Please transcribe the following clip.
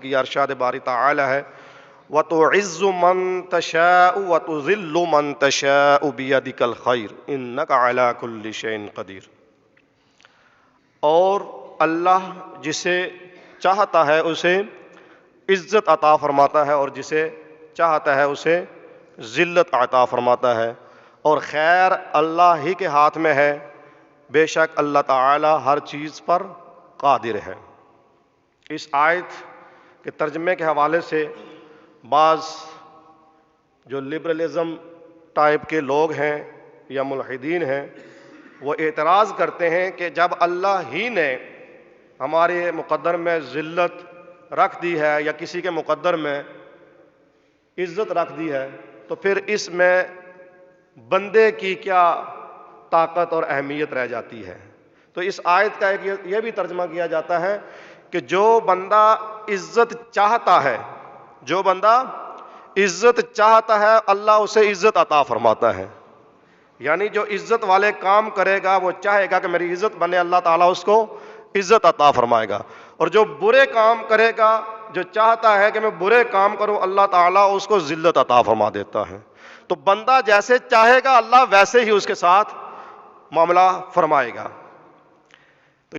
کی ارشاد باری تعالی ہے وَتُعِزُّ مَن تَشَاءُ وَتُذِلُّ مَن تَشَاءُ بِيَدِكَ الْخَيْرُ إِنَّكَ عَلَىٰ كُلِّ شَيْءٍ قَدِيرٌ۔ اور اللہ جسے چاہتا ہے اسے عزت عطا فرماتا ہے اور جسے چاہتا ہے اسے ذلت عطا فرماتا ہے، اور خیر اللہ ہی کے ہاتھ میں ہے، بے شک اللہ تعالی ہر چیز پر قادر ہے۔ اس آیت کے ترجمے کے حوالے سے بعض جو لبرلزم ٹائپ کے لوگ ہیں یا ملحدین ہیں وہ اعتراض کرتے ہیں کہ جب اللہ ہی نے ہمارے مقدر میں ذلت رکھ دی ہے یا کسی کے مقدر میں عزت رکھ دی ہے تو پھر اس میں بندے کی کیا طاقت اور اہمیت رہ جاتی ہے۔ تو اس آیت کا ایک یہ بھی ترجمہ کیا جاتا ہے کہ جو بندہ عزت چاہتا ہے، جو بندہ عزت چاہتا ہے اللہ اسے عزت عطا فرماتا ہے، یعنی جو عزت والے کام کرے گا وہ چاہے گا کہ میری عزت بنے، اللہ تعالیٰ اس کو عزت عطا فرمائے گا، اور جو برے کام کرے گا، جو چاہتا ہے کہ میں برے کام کروں، اللہ تعالیٰ اس کو ذلت عطا فرما دیتا ہے۔ تو بندہ جیسے چاہے گا اللہ ویسے ہی اس کے ساتھ معاملہ فرمائے گا۔